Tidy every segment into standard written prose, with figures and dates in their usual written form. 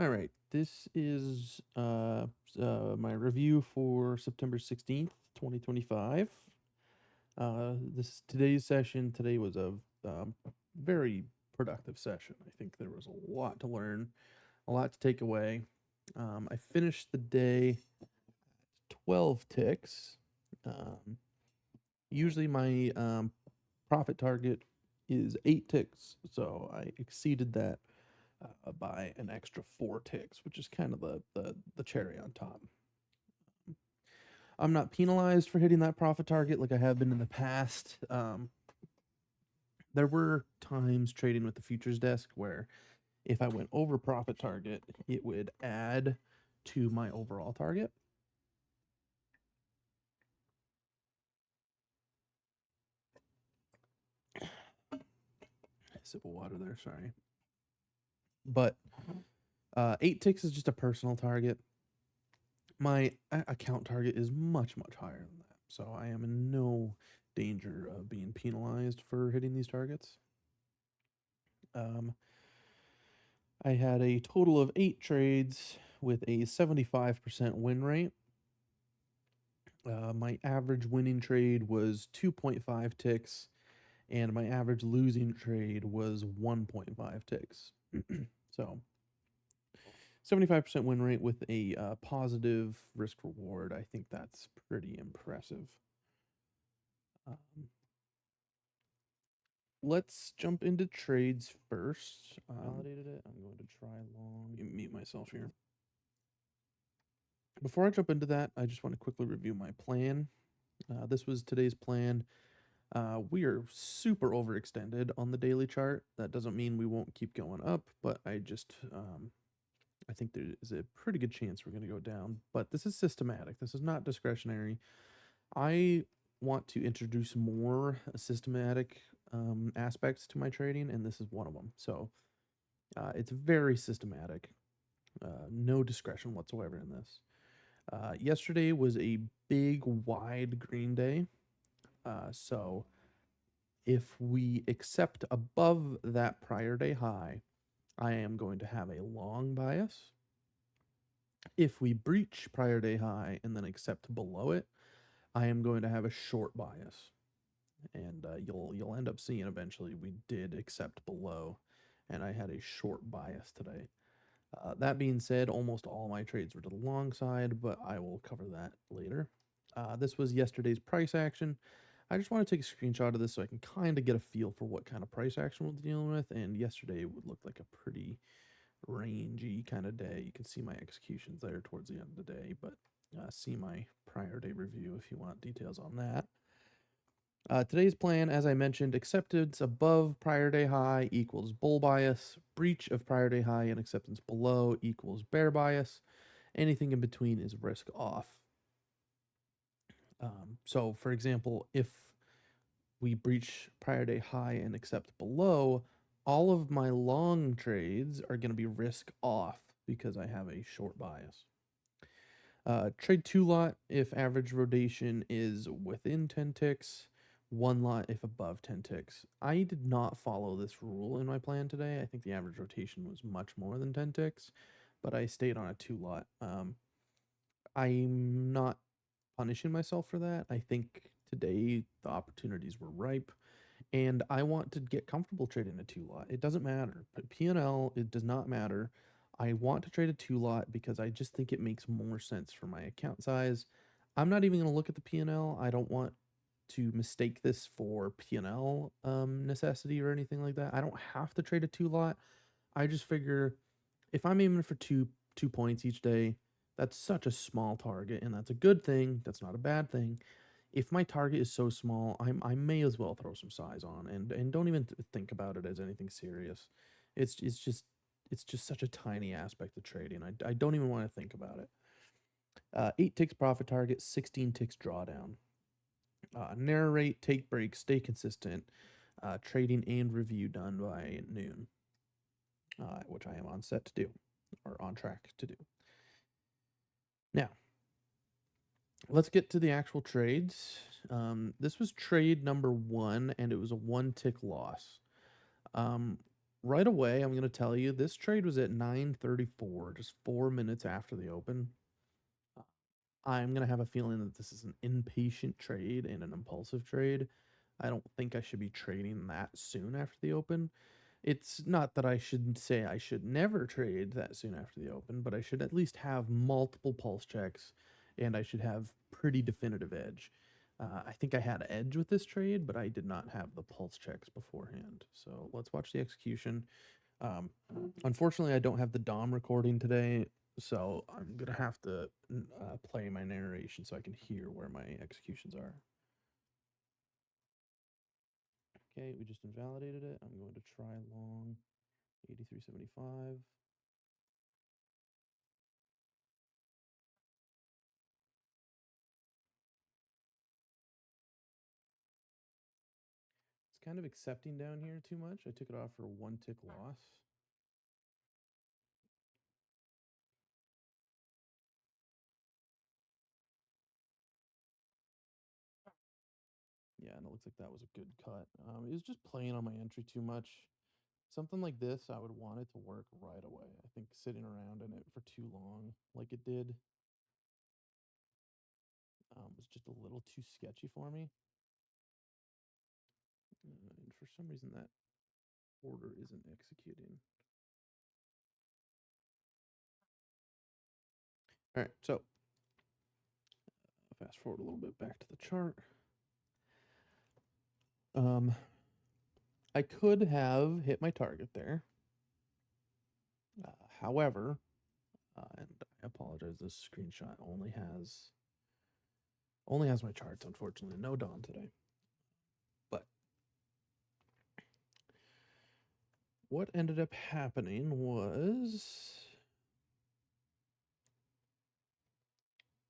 All right, this is my review for September 16th, 2025. This is today's session. Today was a very productive session. I think there was a lot to learn, a lot to take away. I finished the day 12 ticks. Um, Usually my profit target is 8 ticks, so I exceeded that by an extra 4 ticks, which is kind of the cherry on top. I'm not penalized for hitting that profit target like I have been in the past. There were times trading with the futures desk where if I went over profit target, it would add to my overall target. Sip of water there, sorry. But 8 ticks is just a personal target. My account target is much, much higher than that. So I am in no danger of being penalized for hitting these targets. I had a total of 8 trades with a 75% win rate. My average winning trade was 2.5 ticks, and my average losing trade was 1.5 ticks. So 75% win rate with a positive risk reward. I think that's pretty impressive. Let's jump into trades first. Validated it. I'm going to try long. Mute myself here. Before I jump into that, I just want to quickly review my plan. This was today's plan. We are super overextended on the daily chart. That doesn't mean we won't keep going up, but I think there is a pretty good chance we're going to go down. But this is systematic. This is not discretionary. I want to introduce more systematic aspects to my trading, and this is one of them. So it's very systematic. No discretion whatsoever in this. Yesterday was a big, wide green day. So if we accept above that prior day high, I am going to have a long bias. If we breach prior day high and then accept below it, I am going to have a short bias. And you'll end up seeing eventually we did accept below, and I had a short bias today. That being said, almost all my trades were to the long side, but I will cover that later. This was yesterday's price action. I just want to take a screenshot of this so I can kind of get a feel for what kind of price action we're dealing with. And yesterday would look like a pretty rangy kind of day. You can see my executions there towards the end of the day, but see my prior day review if you want details on that. Today's plan, as I mentioned, acceptance above prior day high equals bull bias, breach of prior day high and acceptance below equals bear bias. Anything in between is risk off. So, for example, if we breach prior day high and accept below, all of my long trades are going to be risk off because I have a short bias. Trade 2 lot if average rotation is within 10 ticks, 1 lot if above 10 ticks. I did not follow this rule in my plan today. I think the average rotation was much more than 10 ticks, but I stayed on a 2 lot. I'm not punishing myself for that. I think today the opportunities were ripe, and I want to get comfortable trading a 2 lot. It doesn't matter, but P&L, it does not matter. I want to trade a 2 lot because I just think it makes more sense for my account size. I'm not even going to look at the P&L. I don't want to mistake this for P&L necessity or anything like that. I don't have to trade a 2 lot. I just figure if I'm aiming for 2 points each day, that's such a small target, and that's a good thing. That's not a bad thing. If my target is so small, I may as well throw some size on and don't even think about it as anything serious. It's just such a tiny aspect of trading. I don't even want to think about it. 8 ticks profit target, 16 ticks drawdown. Narrate, take breaks, stay consistent. Trading and review done by noon, which I am on set to do, or on track to do. Now, let's get to the actual trades. This was trade number 1, and it was a 1 tick loss. Right away, I'm going to tell you this trade was at 9:34, just 4 minutes after the open. I'm going to have a feeling that this is an impatient trade and an impulsive trade. I don't think I should be trading that soon after the open. It's not that I should say I should never trade that soon after the open, but I should at least have multiple pulse checks and I should have pretty definitive edge. I think I had edge with this trade, but I did not have the pulse checks beforehand. So let's watch the execution. Unfortunately, I don't have the DOM recording today, so I'm gonna have to play my narration so I can hear where my executions are. Okay, we just invalidated it. I'm going to try long 8375. It's kind of accepting down here too much. I took it off for a 1 tick loss. Yeah, and it looks like that was a good cut. It was just playing on my entry too much. Something like this, I would want it to work right away. I think sitting around in it for too long, like it did, was just a little too sketchy for me. And for some reason, that order isn't executing. All right, so fast forward a little bit back to the chart. I could have hit my target there. However, and I apologize, this screenshot only has my charts, unfortunately. No DOM today. But what ended up happening was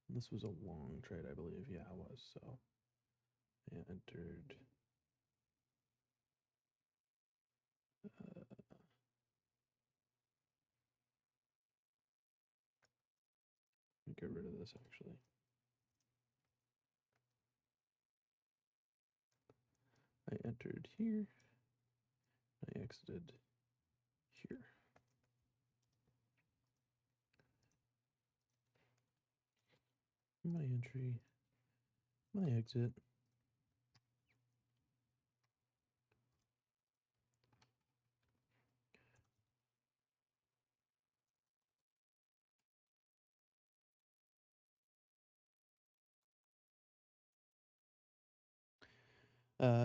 this was a long trade, I believe. Yeah, it was. So I entered. Get rid of this actually. I entered here. I exited here. My entry, my exit.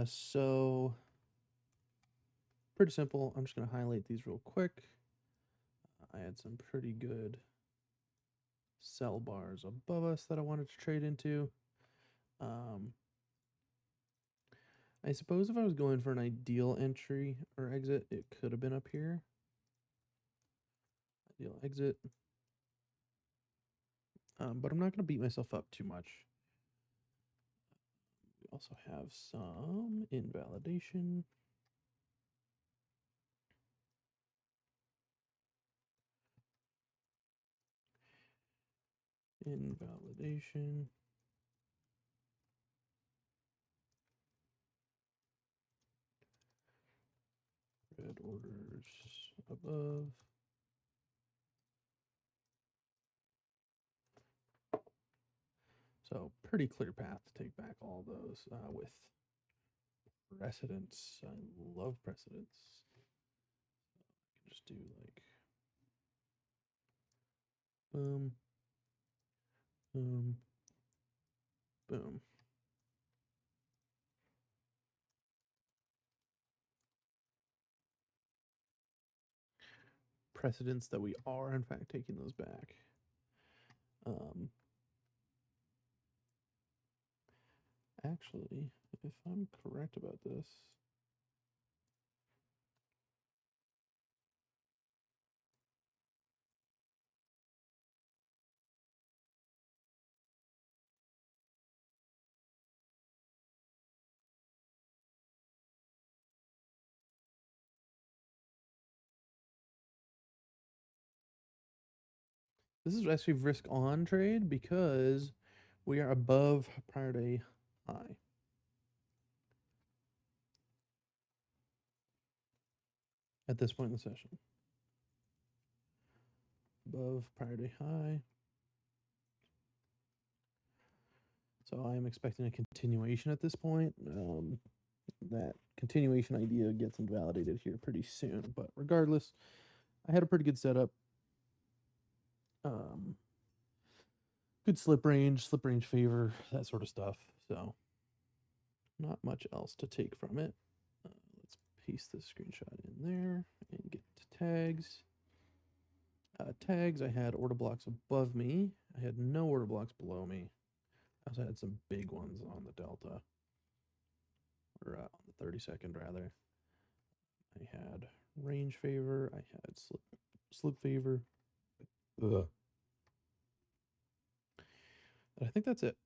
So pretty simple. I'm just going to highlight these real quick. I had some pretty good sell bars above us that I wanted to trade into. I suppose if I was going for an ideal entry or exit, it could have been up here. Ideal exit. But I'm not going to beat myself up too much. We also have some invalidation. Invalidation. Red orders above. So pretty clear path to take back all those with precedence. I love precedence. I can just do like boom, boom, boom. Precedence that we are in fact taking those back. Actually, if I'm correct about this, this is actually risk on trade because we are above prior day high. at this point in the session. Above prior day high. So I am expecting a continuation at this point. That continuation idea gets invalidated here pretty soon, but regardless, I had a pretty good setup. Good slip range favor, that sort of stuff. So not much else to take from it. Let's paste this screenshot in there and get to tags. Tags, I had order blocks above me. I had no order blocks below me. I also had some big ones on the delta, or on the 32nd rather. I had range favor. I had slip favor. Ugh. And I think that's it.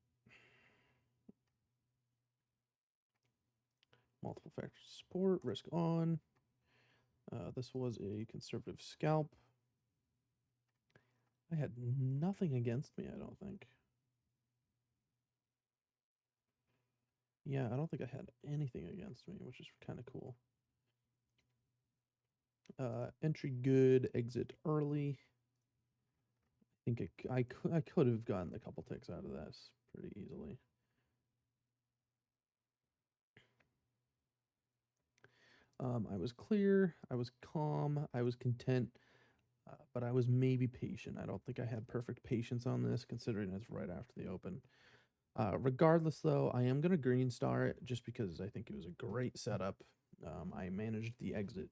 Multiple factor support, risk on. This was a conservative scalp. I had nothing against me, I don't think. Yeah, I don't think I had anything against me, which is kind of cool. Entry good, exit early. I think I could have gotten a couple ticks out of this pretty easily. I was clear, I was calm, I was content, but I was maybe patient. I don't think I had perfect patience on this, considering it's right after the open. Regardless, though, I am going to green star it just because I think it was a great setup. I managed the exit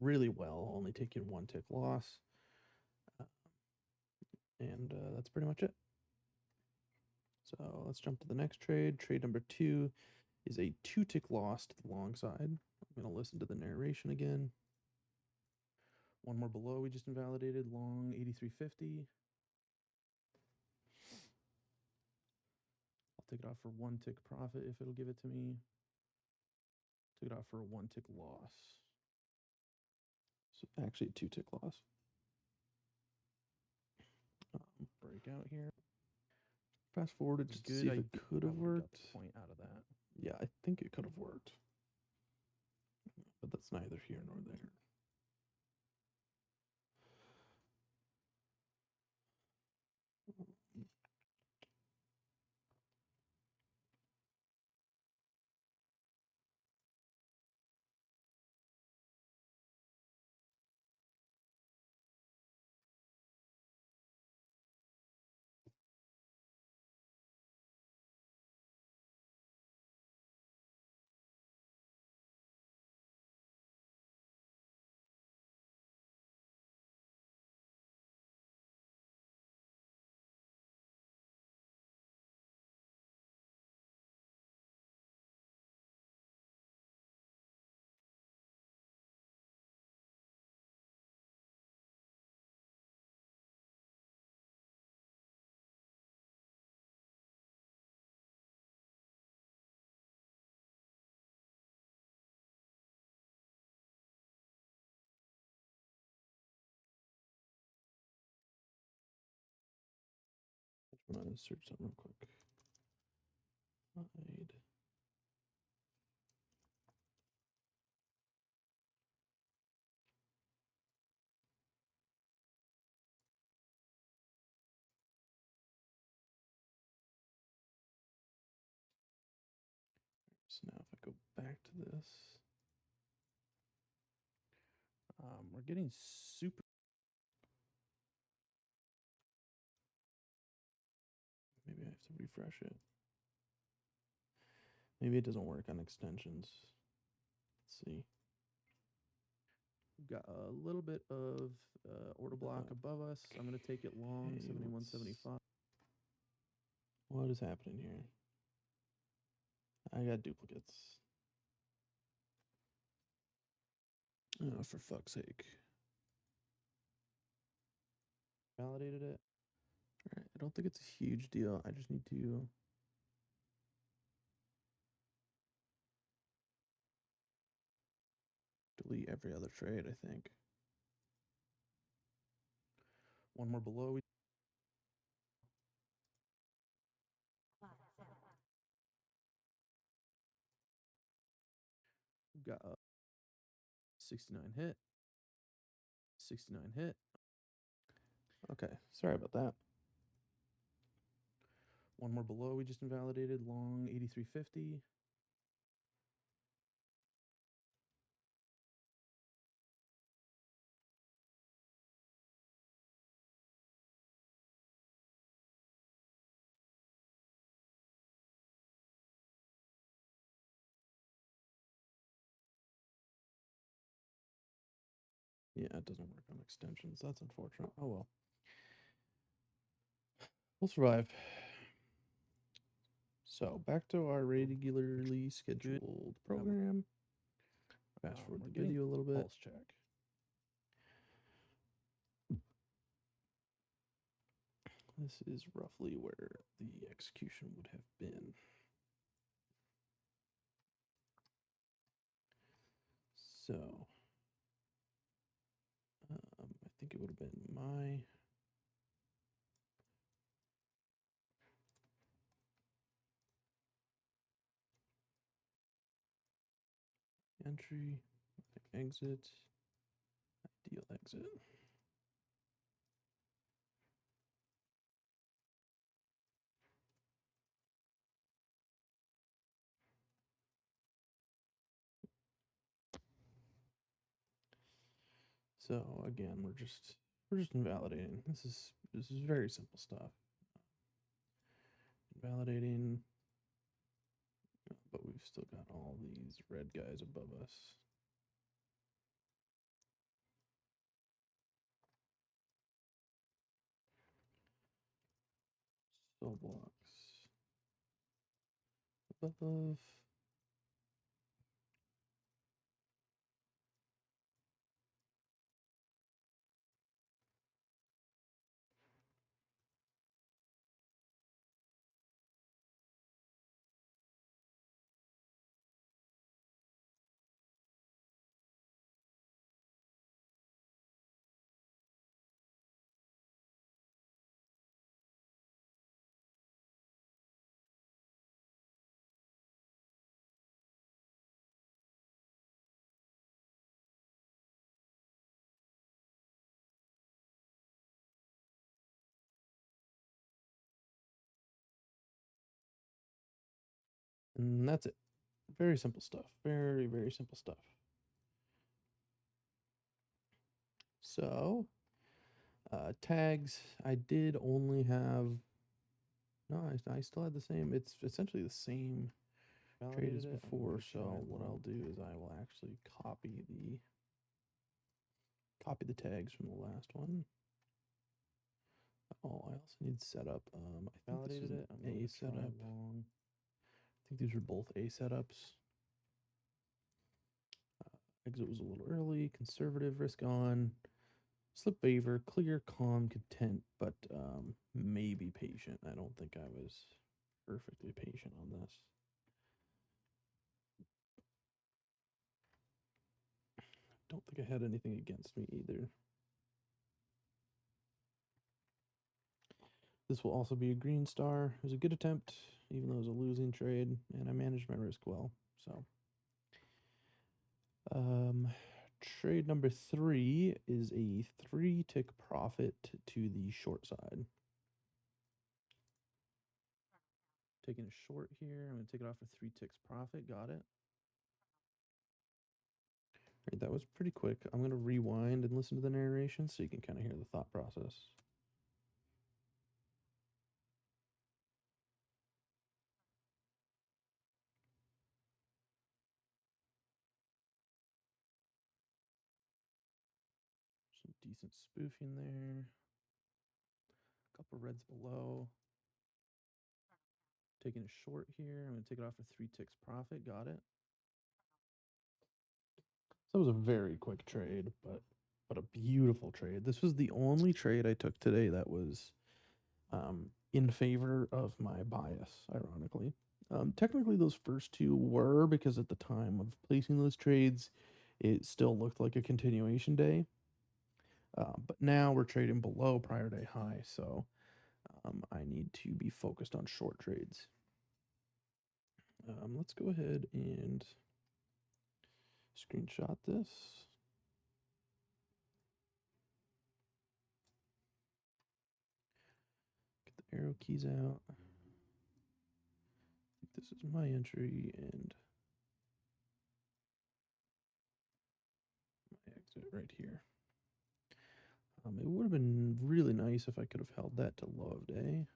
really well, only taking one tick loss. And that's pretty much it. So let's jump to the next trade. Trade number 2 is a 2-tick loss to the long side. I'm going to listen to the narration again. One more below, we just invalidated, long 83.50. I'll take it off for 1-tick profit if it'll give it to me. Took it off for a 1-tick loss. So actually a 2-tick loss. Breakout here. Fast forwarded just to see if it could have worked. Point out of that. Yeah, I think it could have worked. But that's neither here nor there. I'm gonna search something real quick. Hide. So now if I go back to this, we're getting super. Maybe I have to refresh it. Maybe it doesn't work on extensions. Let's see. We've got a little bit of order block above us. I'm going to take it long, 71.75. What is happening here? I got duplicates. Oh, for fuck's sake. Validated it. All right, I don't think it's a huge deal. I just need to delete every other trade, I think. One more below. We've got a 69 hit. 69 hit. Okay, sorry about that. One more below we just invalidated, long 8350. Yeah, it doesn't work on extensions. That's unfortunate. Oh well. We'll survive. So back to our regularly scheduled program. Fast forward the video a little bit. Pulse check. This is roughly where the execution would have been. So I think it would have been my entry, exit, ideal exit. So again, we're just invalidating. This is very simple stuff. Invalidating, but we've still got all these red guys above us. Still blocks above. And that's it. Very simple stuff. Very, very simple stuff. So, tags, I did only have, no, I still had the same, it's essentially the same trade as before. So what I'll do is I will actually copy the tags from the last one. Oh, I also need setup. I think this is an A setup. I think these were both A setups. Exit was a little early, conservative, risk on, slip waiver, clear, calm, content, but maybe patient. I don't think I was perfectly patient on this. Don't think I had anything against me either. This will also be a green star. It was a good attempt, even though it was a losing trade, and I managed my risk well. So, trade number 3 is a 3-tick profit to the short side. Taking a short here. I'm going to take it off for 3 ticks profit. Got it. All right, that was pretty quick. I'm going to rewind and listen to the narration so you can kind of hear the thought process. Some decent spoofing there. A couple reds below. Taking a short here. I'm going to take it off for 3 ticks profit. Got it. So it was a very quick trade, but a beautiful trade. This was the only trade I took today that was in favor of my bias, ironically. Technically, those first two were, because at the time of placing those trades, it still looked like a continuation day. But now we're trading below prior day high, so I need to be focused on short trades. Let's go ahead and screenshot this. Arrow keys out. This is my entry and my exit right here. It would have been really nice if I could have held that to low of day.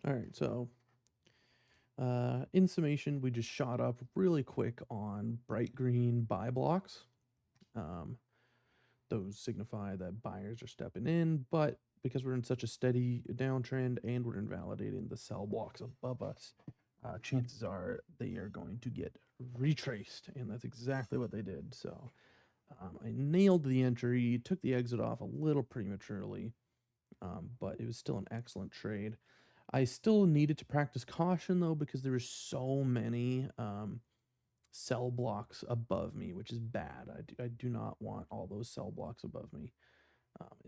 All right, so in summation, we just shot up really quick on bright green buy blocks. Um, those signify that buyers are stepping in, but because we're in such a steady downtrend and we're invalidating the sell blocks above us, chances are they are going to get retraced, and that's exactly what they did. So I nailed the entry, took the exit off a little prematurely, but it was still an excellent trade. I still needed to practice caution though because there were so many sell blocks above me, which is bad. I do not want all those sell blocks above me.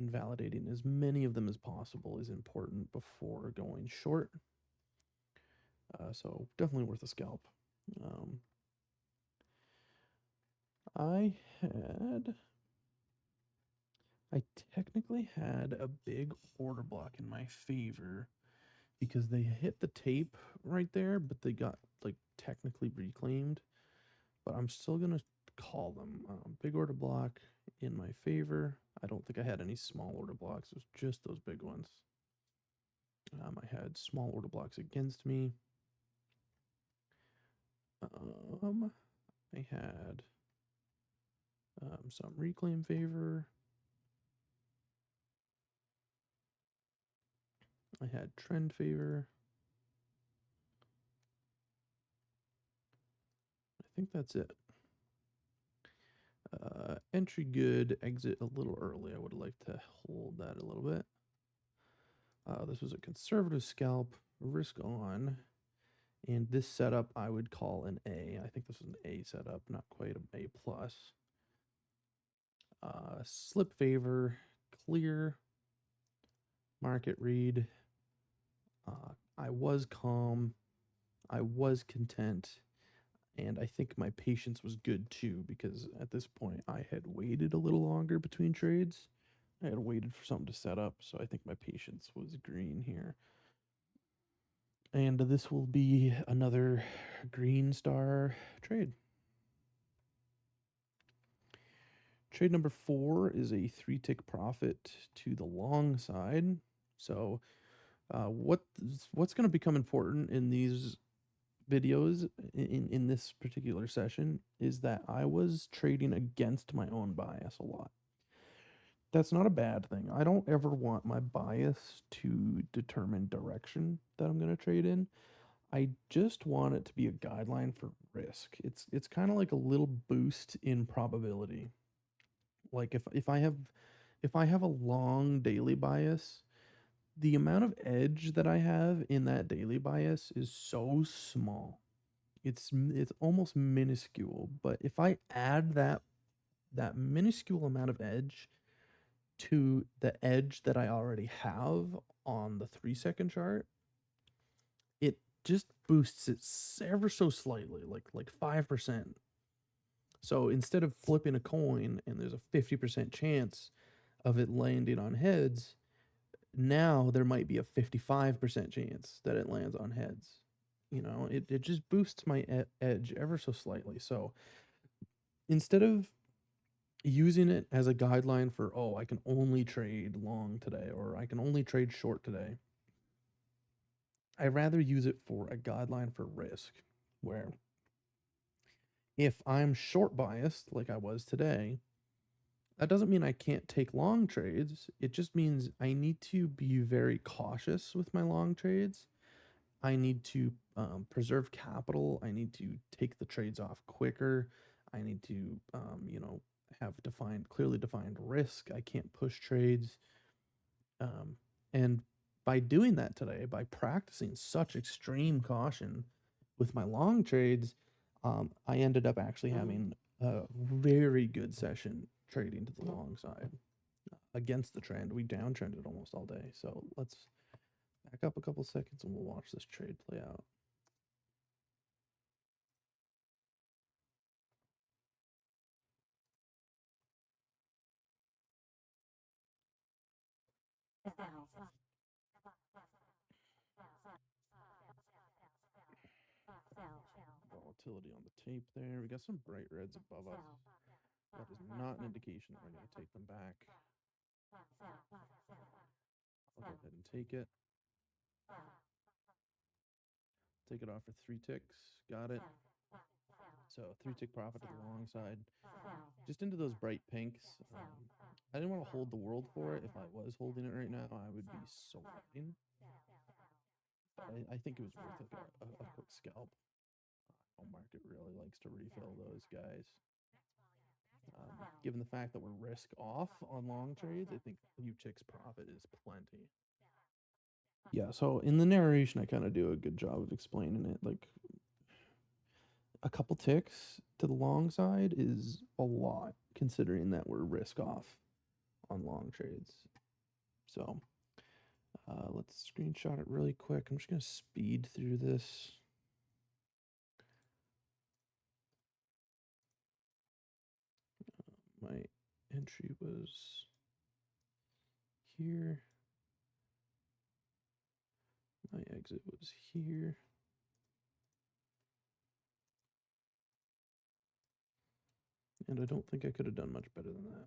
Invalidating as many of them as possible is important before going short. So definitely worth a scalp. Um, I had, I technically had a big order block in my favor because they hit the tape right there, but they got like technically reclaimed. But I'm still gonna call them big order block in my favor. I don't think I had any small order blocks. It was just those big ones. I had small order blocks against me. I had some reclaim favor. I had trend favor. I think that's it. Entry good, exit a little early. I would like to hold that a little bit. This was a conservative scalp, risk on. And this setup I would call an A. I think this is an A setup, not quite an A plus. Slip favor, clear, market read, I was calm, I was content, and I think my patience was good too because at this point I had waited a little longer between trades. I had waited for something to set up, so I think my patience was green here. And this will be another green star trade. Trade number 4 is a 3-tick profit to the long side. So what's going to become important in these videos in this particular session is that I was trading against my own bias a lot. That's not a bad thing. I don't ever want my bias to determine direction that I'm going to trade in. I just want it to be a guideline for risk. It's kind of like a little boost in probability. Like if I have a long daily bias, the amount of edge that I have in that daily bias is so small. It's almost minuscule, but if I add that minuscule amount of edge to the edge that I already have on the 3-second chart, it just boosts it ever so slightly, like 5%. So instead of flipping a coin and there's a 50% chance of it landing on heads, now there might be a 55% chance that it lands on heads. It just boosts my edge ever so slightly. So instead of using it as a guideline for, oh, I can only trade long today or I can only trade short today, I rather use it for a guideline for risk, where if I'm short biased like I was today, that doesn't mean I can't take long trades. It just means I need to be very cautious with my long trades. I need to preserve capital. I need to take the trades off quicker. I need to, have clearly defined risk. I can't push trades. And by doing that today, by practicing such extreme caution with my long trades, I ended up actually having a very good session trading to the long side against the trend. We downtrended almost all day. So let's back up a couple seconds and we'll watch this trade play out. Volatility on the tape there. We got some bright reds above us. That is not an indication that we're going to take them back. I'll go ahead and take it. Take it off for 3 ticks. Got it. So 3-tick profit to the long side. Just into those bright pinks. I didn't want to hold the world for it. If I was holding it right now, I would be sweating. But I think it was worth a quick scalp. Market really likes to refill those guys. Given the fact that we're risk off on long trades, I think few ticks profit is plenty. Yeah, so in the narration, I kind of do a good job of explaining it. Like a couple ticks to the long side is a lot, considering that we're risk off on long trades. So let's screenshot it really quick. I'm just going to speed through this. My entry was here. My exit was here. And I don't think I could have done much better than that.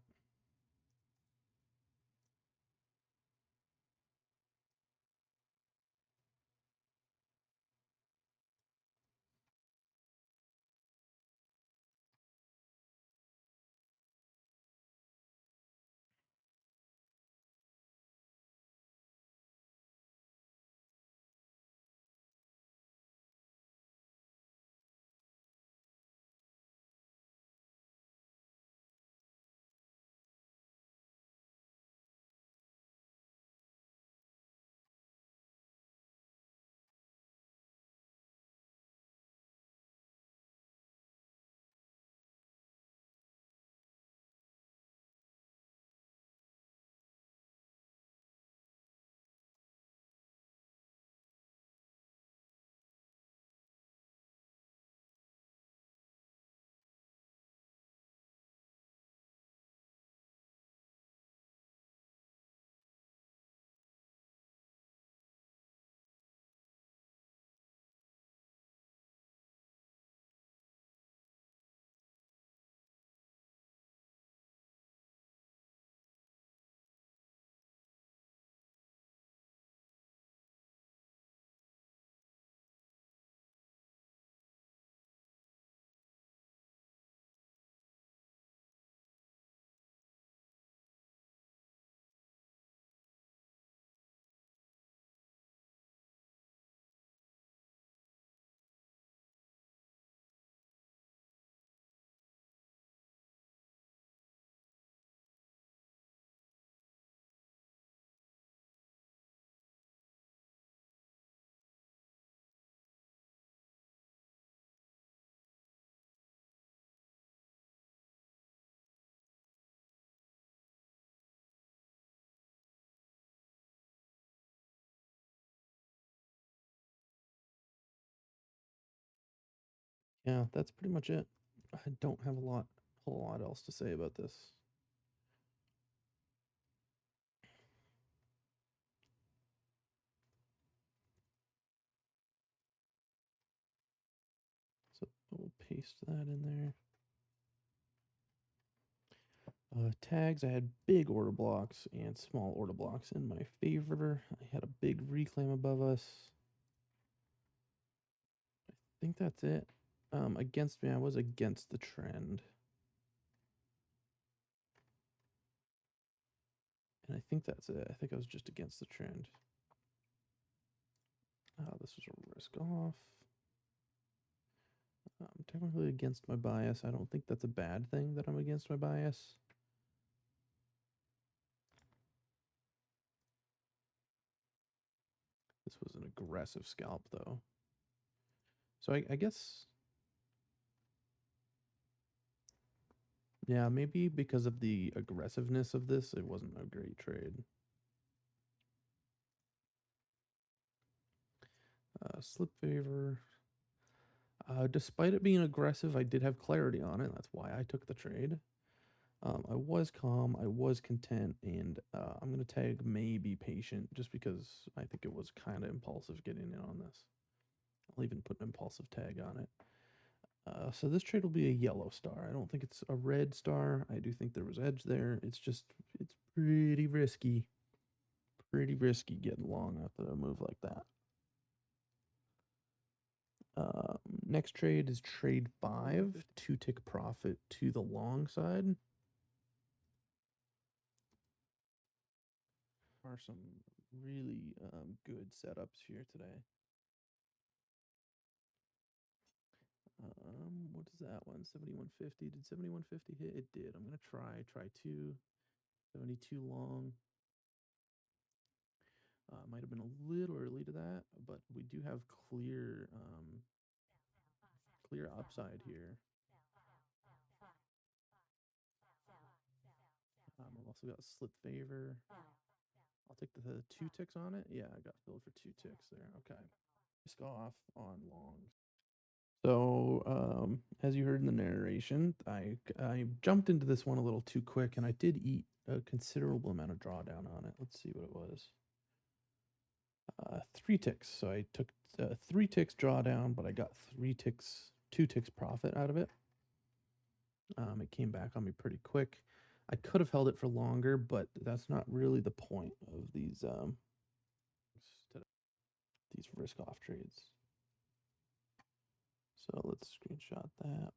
Yeah, that's pretty much it. I don't have whole lot else to say about this. So we'll paste that in there. Tags, I had big order blocks and small order blocks in my favor. I had a big reclaim above us. I think that's it. Against me, I was against the trend. And I think that's it. I think I was just against the trend. This was a risk off. I'm technically against my bias. I don't think that's a bad thing that I'm against my bias. This was an aggressive scalp, though. So I guess, yeah, maybe because of the aggressiveness of this, it wasn't a great trade. Slip favor. Despite it being aggressive, I did have clarity on it. That's why I took the trade. I was calm, I was content, and I'm going to tag maybe patient just because I think it was kind of impulsive getting in on this. I'll even put an impulsive tag on it. So this trade will be a yellow star. I don't think it's a red star. I do think there was edge there. It's pretty risky. Pretty risky getting long after a move like that. Next trade is trade 5, 2-tick profit to the long side. Are some really good setups here today. What is that one? 7150. Did 7150 hit? It did. I'm gonna try 2. 72 long. Might have been a little early to that, but we do have clear upside here. I've also got slip favor. I'll take the 2 ticks on it. Yeah, I got filled for 2 ticks there. Okay. Risk off on longs. So, as you heard in the narration, I jumped into this one a little too quick, and I did eat a considerable amount of drawdown on it. Let's see what it was. 3 ticks. So I took 3 ticks drawdown, but I got 2 ticks profit out of it. It came back on me pretty quick. I could have held it for longer, but that's not really the point of these risk off trades. So let's screenshot that.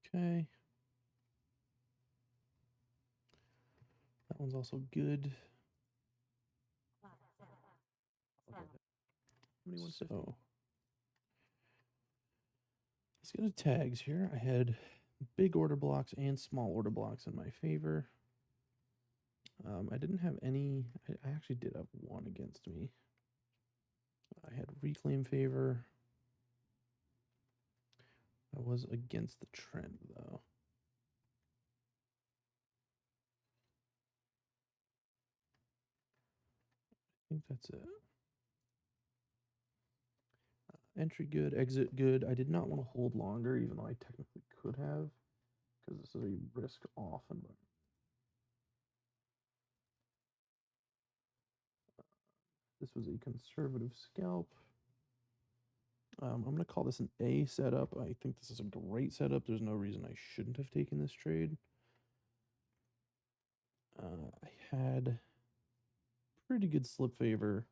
Okay. That one's also good. So let's go to tags here. I had big order blocks and small order blocks in my favor. I didn't have any. I actually did have one against me. I had reclaim favor. I was against the trend though. I think that's it. Entry good, exit good. I did not want to hold longer, even though I technically could have, because this is a risk off environment. This was a conservative scalp. I'm going to call this an A setup. I think this is a great setup. There's no reason I shouldn't have taken this trade. I had pretty good slip favor.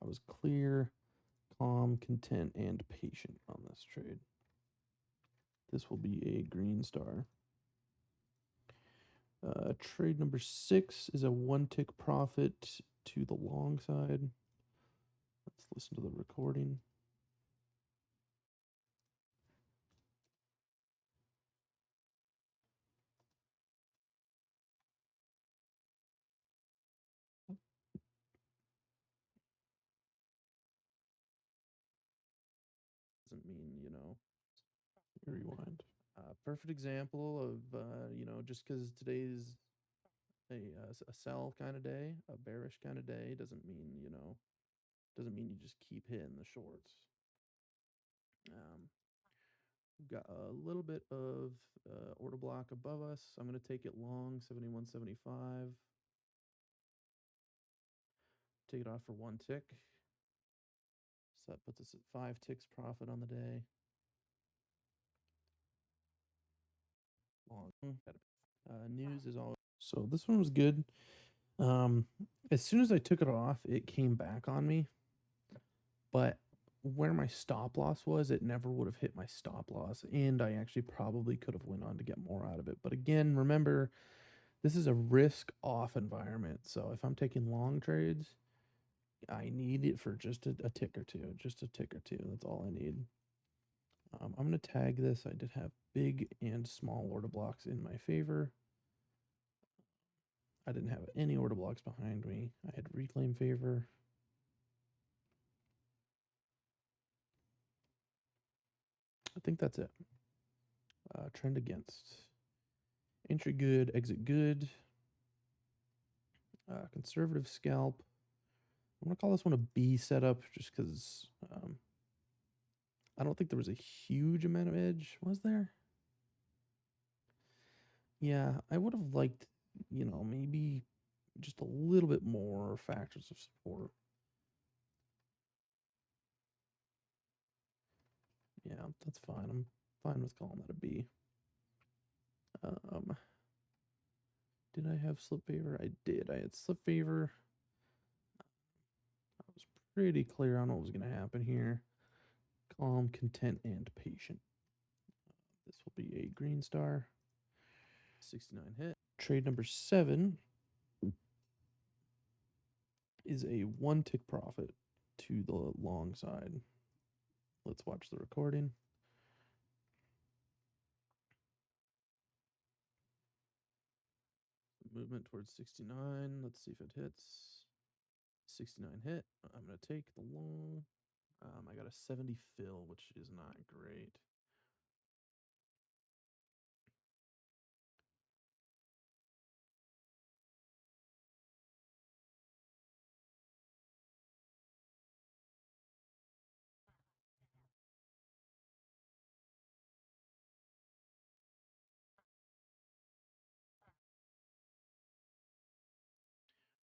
I was clear, calm, content, and patient on this trade. This will be a green star. Trade number 6 is a 1-tick profit to the long side. Let's listen to the recording. Doesn't mean, rewind. Perfect example of, just because today's a sell kind of day, a bearish kind of day, doesn't mean, doesn't mean you just keep hitting the shorts. We've got a little bit of order block above us. I'm going to take it long, 71.75. Take it off for 1 tick. So that puts us at 5 ticks profit on the day. Long. News is all. So this one was good. As soon as I took it off, it came back on me. But where my stop loss was, it never would have hit my stop loss, and I actually probably could have went on to get more out of it. But again, remember, this is a risk off environment. So if I'm taking long trades, I need it for just a tick or two, just a tick or two. That's all I need. I'm going to tag this. I did have big and small order blocks in my favor. I didn't have any order blocks behind me. I had reclaim favor. I think that's it. Trend against. Entry good, exit good. Conservative scalp. I'm going to call this one a B setup just because I don't think there was a huge amount of edge, was there? Yeah, I would have liked, maybe just a little bit more factors of support. Yeah, that's fine. I'm fine with calling that a B. Did I have slip favor? I did. I had slip favor. I was pretty clear on what was going to happen here. Calm, content, and patient. This will be a green star. 69 hit. Trade number 7 is a 1-tick profit to the long side. Let's watch the recording. Movement towards 69. Let's see if it hits. 69 hit. I'm going to take the long. I got a 70 fill, which is not great.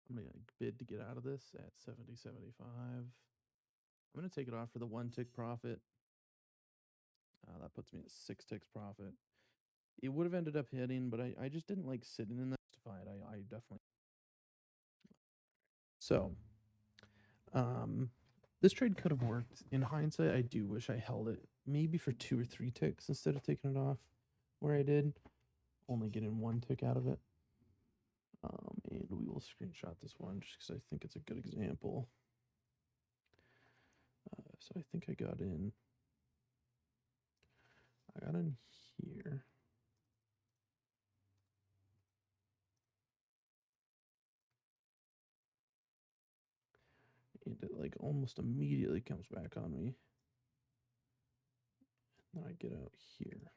I'm going to bid to get out of this at 70.75. I'm going to take it off for the 1-tick profit. That puts me at 6 ticks profit. It would have ended up hitting, but I just didn't like sitting in that fight. I definitely. So, this trade could have worked. In hindsight, I do wish I held it maybe for 2 or 3 ticks instead of taking it off. where I did, only getting 1 tick out of it. And we will screenshot this one just because I think it's a good example. So I think I got in here. And it like almost immediately comes back on me. And then I get out here.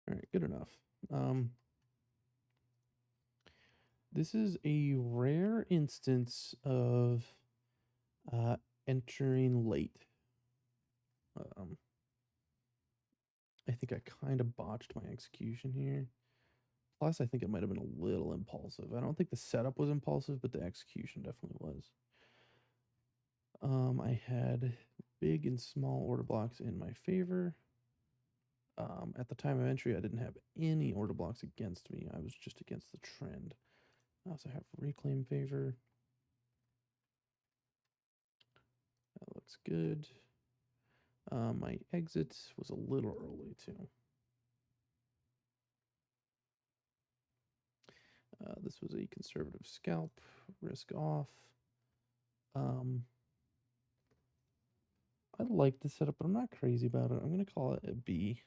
All right, good enough. This is a rare instance of entering late. I think I kind of botched my execution here. Plus, I think it might have been a little impulsive. I don't think the setup was impulsive, but the execution definitely was. I had big and small order blocks in my favor. At the time of entry, I didn't have any order blocks against me. I was just against the trend. I also have reclaim favor. That looks good. My exit was a little early too. This was a conservative scalp, risk off. I like the setup, but I'm not crazy about it. I'm going to call it a B.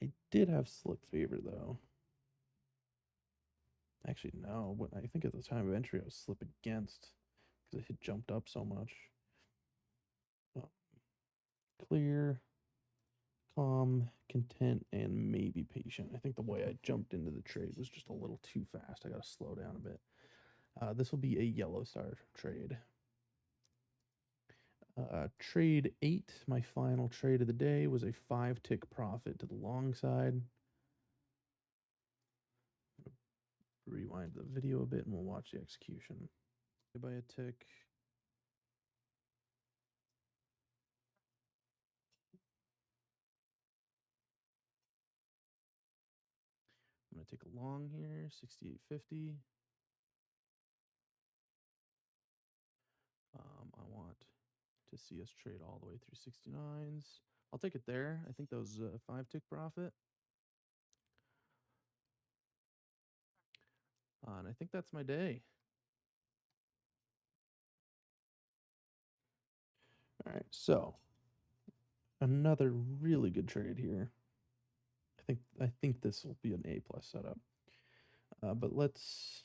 I did have slip favor though. Actually, no. What I think at the time of entry, I was slip against because it had jumped up so much. Clear, calm, content, and maybe patient. I think the way I jumped into the trade was just a little too fast. I got to slow down a bit. This will be a yellow star trade. Trade 8, my final trade of the day, was a 5-tick profit to the long side. Rewind the video a bit and we'll watch the execution. By a tick. I'm going to take a long here, 68.50. I want to see us trade all the way through 69s. I'll take it there. I think that was a 5-tick profit. And I think that's my day. All right, so another really good trade here. I think this will be an A+ setup. But let's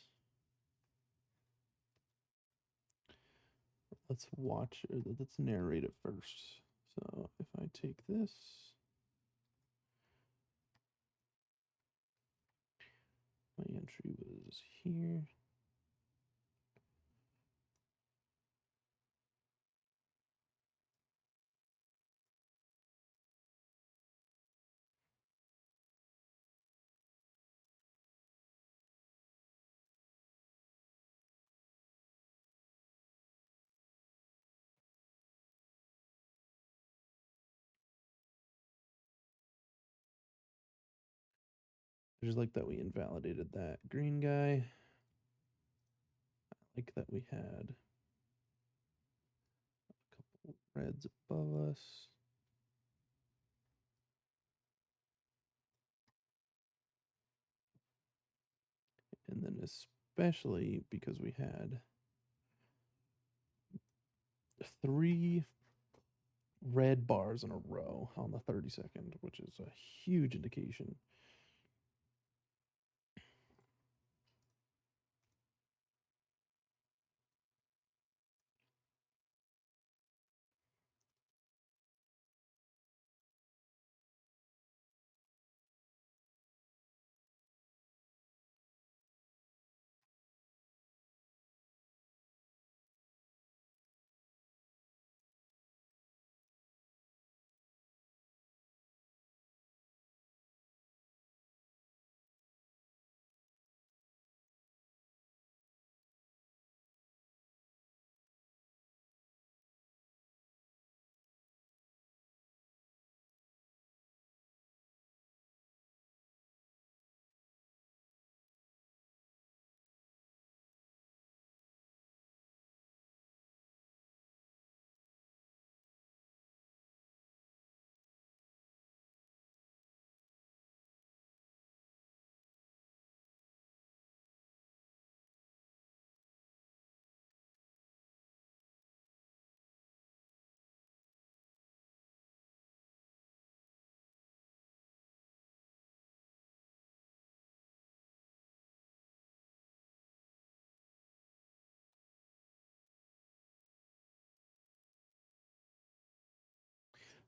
let's watch, let's narrate it first. So if I take this, my entry was here. I just like that we invalidated that green guy. I like that we had a couple reds above us. And then especially because we had 3 red bars in a row on the 32nd, which is a huge indication.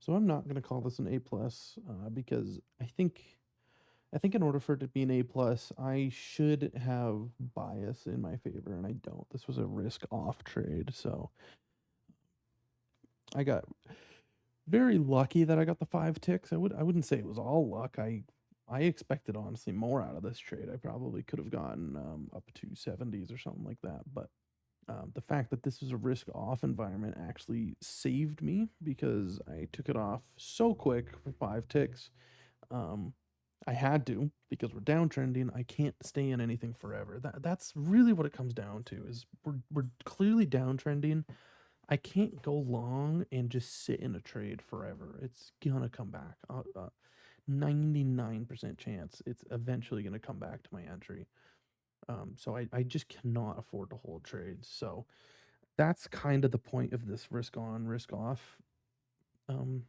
So I'm not going to call this an A plus because I think in order for it to be an A plus, I should have bias in my favor, and I don't. This was a risk off trade, so I got very lucky that I got the 5 ticks. I wouldn't say it was all luck. I expected honestly more out of this trade. I probably could have gotten up to 70s or something like that, but the fact that this was a risk off environment actually saved me because I took it off so quick for 5 ticks. Um, I had to because we're downtrending. I can't stay in anything forever. That's really what it comes down to. Is we're clearly downtrending. I can't go long and just sit in a trade forever. It's gonna come back. 99% chance it's eventually gonna come back to my entry. So I just cannot afford to hold trades. So that's kind of the point of this risk on, risk off um,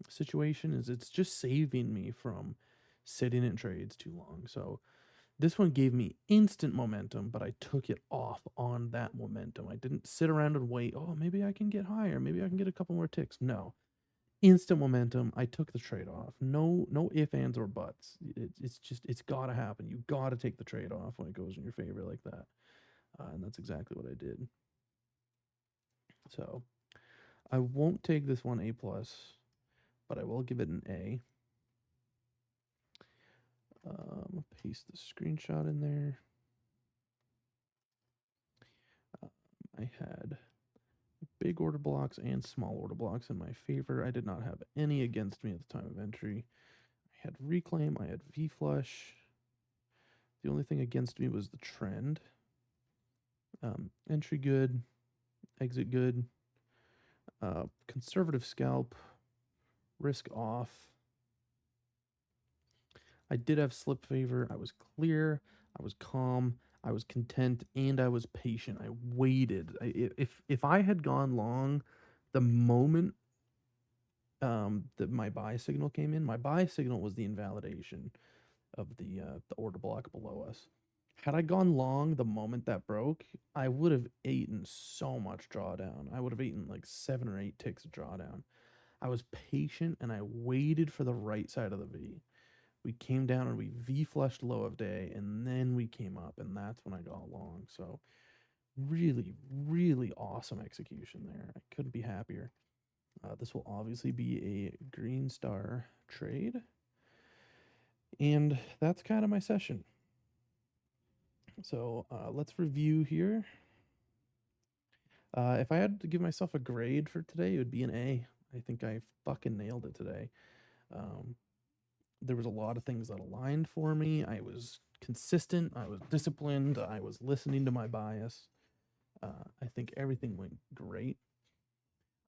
situation is it's just saving me from sitting in trades too long. So this one gave me instant momentum, but I took it off on that momentum. I didn't sit around and wait, oh, maybe I can get higher, maybe I can get a couple more ticks. No. Instant momentum. I took the trade off. No ifs, ands, or buts. It's just it's gotta happen. You gotta take the trade off when it goes in your favor like that. And that's exactly what I did. So I won't take this one A plus, but I will give it an A. Paste the screenshot in there. I had big order blocks and small order blocks in my favor. I did not have any against me at the time of entry. I had reclaim, I had V flush. The only thing against me was the trend. Entry good, exit good, conservative scalp, risk off. I did have slip favor. I was clear. I was calm. I was content, and I was patient. I waited. If I had gone long, the moment that my buy signal came in, my buy signal was the invalidation of the order block below us. Had I gone long the moment that broke, I would have eaten so much drawdown. I would have eaten like 7 or 8 ticks of drawdown. I was patient and I waited for the right side of the V. We came down and we V flushed low of day, and then we came up, and that's when I got long. So really, really awesome execution there. I couldn't be happier. This will obviously be a green star trade, and that's kind of my session. So let's review here. If I had to give myself a grade for today, it would be an A. I think I fucking nailed it today. Um, there was a lot of things that aligned for me. I was consistent. I was disciplined. I was listening to my bias. I think everything went great.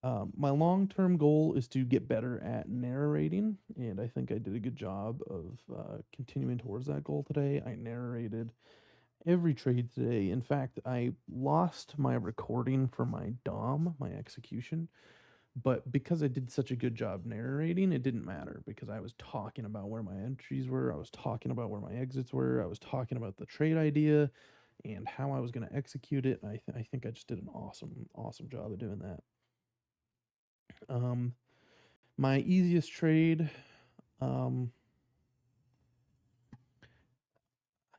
My long term goal is to get better at narrating, and I think I did a good job of continuing towards that goal today. I narrated every trade today. In fact, I lost my recording for my DOM, my execution, but because I did such a good job narrating, it didn't matter because I was talking about where my entries were, I was talking about where my exits were, I was talking about the trade idea and how I was going to execute it. I think I just did an awesome job of doing that. Um, my easiest trade, um,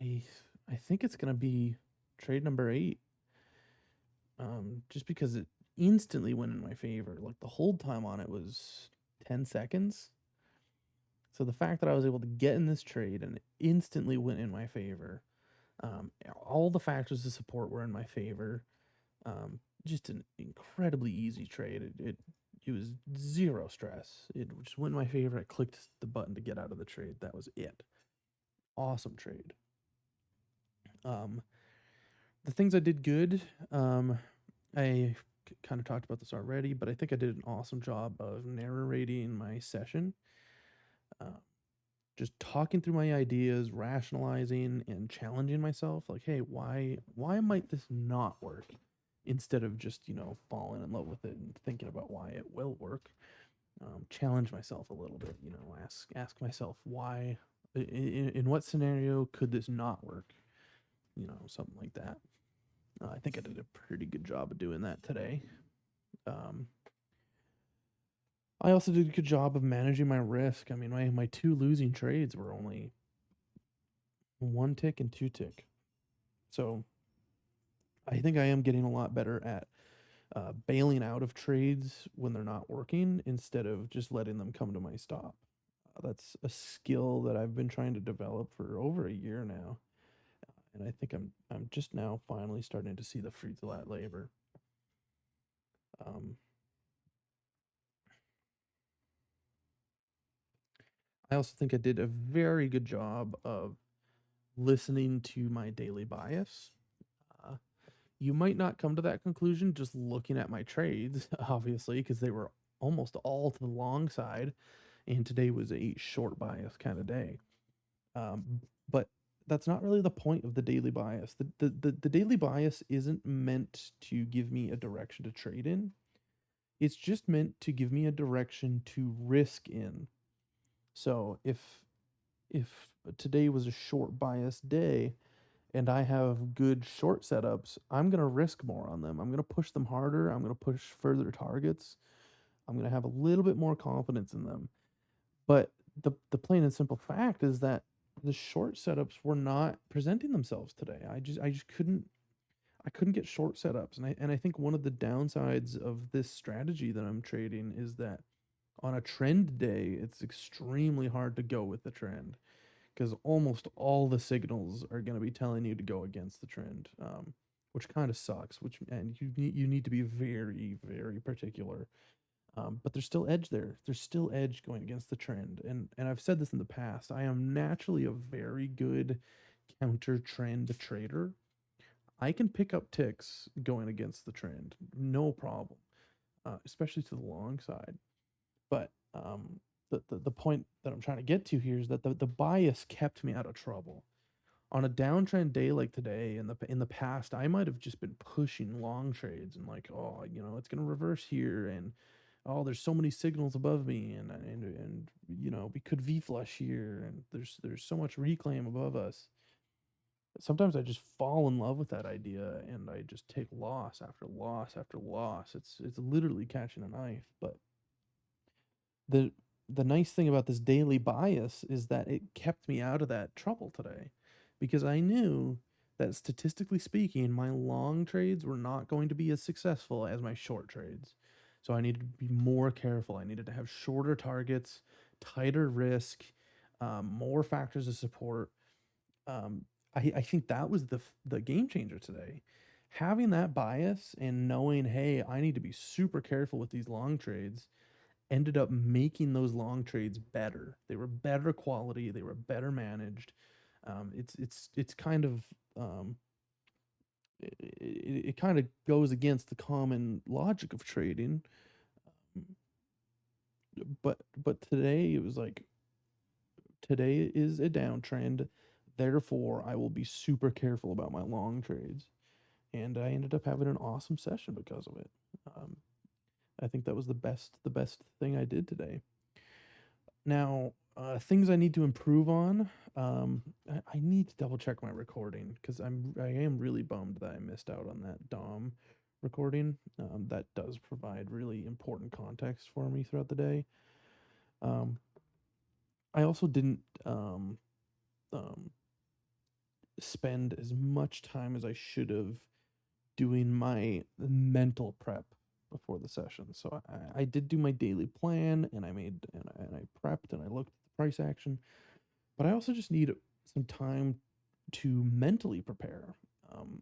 I I think it's gonna be trade number 8. Just because it instantly went in my favor. Like the hold time on it was 10 seconds. So the fact that I was able to get in this trade and it instantly went in my favor, all the factors of support were in my favor. Just an incredibly easy trade. It was zero stress. It just went in my favor. I clicked the button to get out of the trade. That was it. Awesome trade. Um, the things I did good, I kind of talked about this already, but I think I did an awesome job of narrating my session. Uh, just talking through my ideas, rationalizing and challenging myself. Like, hey, why might this not work? Instead of just falling in love with it and thinking about why it will work. Challenge myself a little bit. Ask myself why. In what scenario could this not work? Something like that. I think I did a pretty good job of doing that today. Um, I also did a good job of managing my risk. I mean, my 2 losing trades were only 1 tick and 2 tick. So I think I am getting a lot better at bailing out of trades when they're not working instead of just letting them come to my stop. That's a skill that I've been trying to develop for over a year now, and I think I'm just now finally starting to see the fruits of that labor. Um, I also think I did a very good job of listening to my daily bias. Uh, you might not come to that conclusion just looking at my trades, obviously, because they were almost all to the long side, and today was a short bias kind of day. But that's not really the point of the daily bias. The daily bias isn't meant to give me a direction to trade in. It's just meant to give me a direction to risk in. So if today was a short bias day and I have good short setups, I'm going to risk more on them. I'm going to push them harder. I'm going to push further targets. I'm going to have a little bit more confidence in them. But the plain and simple fact is that the short setups were not presenting themselves today. I just couldn't get short setups. And I think one of the downsides of this strategy that I'm trading is that on a trend day, it's extremely hard to go with the trend because almost all the signals are going to be telling you to go against the trend, which kind of sucks. And you need to be very very particular. But there's still edge there. There's still edge going against the trend. And I've said this in the past. I am naturally a very good counter trend trader. I can pick up ticks going against the trend, no problem, especially to the long side. But the point that I'm trying to get to here is that the bias kept me out of trouble. On a downtrend day like today, in the past, I might have just been pushing long trades and like, oh, it's gonna reverse here, and oh, there's so many signals above me, and we could V flush here, and there's so much reclaim above us. sometimes I just fall in love with that idea and I just take loss after loss after loss. It's literally catching a knife. But the the nice thing about this daily bias is that it kept me out of that trouble today because I knew that statistically speaking, my long trades were not going to be as successful as my short trades. So I needed to be more careful. I needed to have shorter targets, tighter risk, more factors of support. I think that was the game changer today. Having that bias and knowing, hey, I need to be super careful with these long trades ended up making those long trades better. They were better quality, they were better managed. It's kind of it kind of goes against the common logic of trading. But today it was like today is a downtrend, therefore I will be super careful about my long trades. And I ended up having an awesome session because of it. Um, I think that was the best thing I did today. Now, things I need to improve on. I need to double check my recording because I am really bummed that I missed out on that Dom recording. That does provide really important context for me throughout the day. Um, I also didn't um, spend as much time as I should have doing my mental prep before the session. So I did do my daily plan and I prepped and I looked at the price action, but I also just need some time to mentally prepare. Um,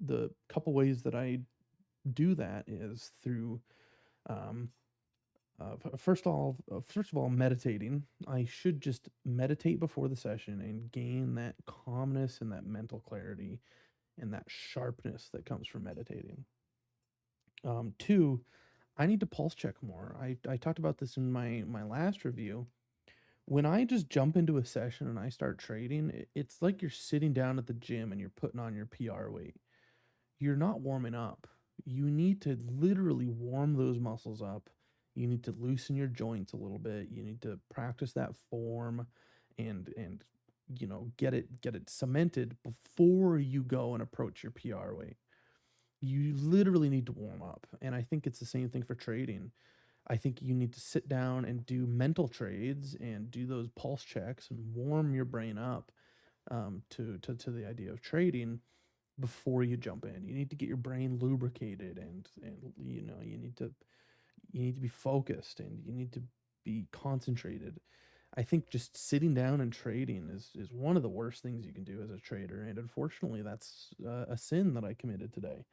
the couple ways that I do that is through um, first of all, meditating. I should just meditate before the session and gain that calmness and that mental clarity and that sharpness that comes from meditating. Two, I need to pulse check more. I talked about this in my last review. When I just jump into a session and I start trading, it's like you're sitting down at the gym and you're putting on your PR weight. You're not warming up. You need to literally warm those muscles up. You need to loosen your joints a little bit. You need to practice that form and get it cemented before you go and approach your PR weight. You literally need to warm up. And I think it's the same thing for trading. I think you need to sit down and do mental trades and do those pulse checks and warm your brain up to the idea of trading before you jump in. You need to get your brain lubricated and you need to be focused and you need to be concentrated. I think just sitting down and trading is one of the worst things you can do as a trader, and unfortunately, that's a sin that I committed today.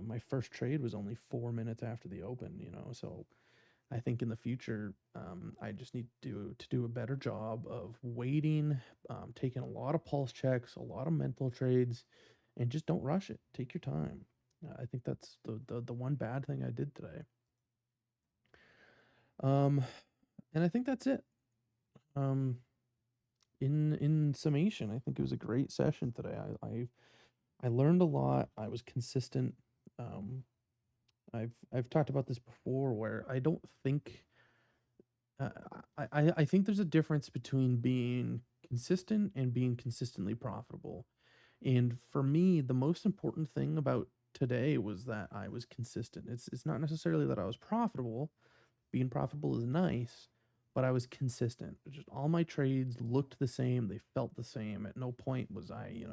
My first trade was only 4 minutes after the open, so I think in the future, I just need to do a better job of waiting, taking a lot of pulse checks, a lot of mental trades, and just don't rush it. Take your time. I think that's the one bad thing I did today. Um, and I think that's it. Um, in summation, I think it was a great session today. I learned a lot. I was consistent. Um, I've talked about this before, where I don't think uh, I think there's a difference between being consistent and being consistently profitable. And for me, the most important thing about today was that I was consistent. It's not necessarily that I was profitable. Being profitable is nice, but I was consistent. Just all my trades looked the same, they felt the same. At no point was I,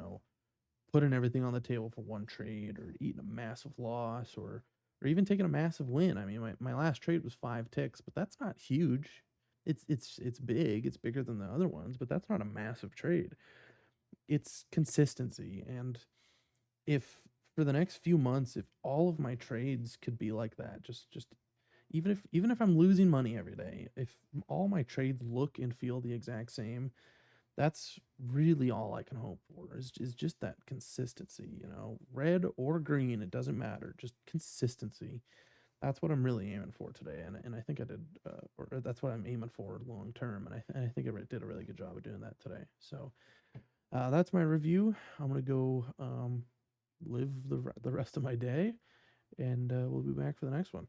putting everything on the table for one trade or eating a massive loss or even taking a massive win. I mean, my last trade was 5 ticks, but that's not huge. It's big. It's bigger than the other ones, but that's not a massive trade. It's consistency. And if for the next few months, if all of my trades could be like that, just even if I'm losing money every day, if all my trades look and feel the exact same, that's really all I can hope for is just that consistency, red or green, it doesn't matter, just consistency. That's what I'm really aiming for today, and I think I did, or that's what I'm aiming for long term, and I think I did a really good job of doing that today. So that's my review. I'm gonna go live the rest of my day, and we'll be back for the next one.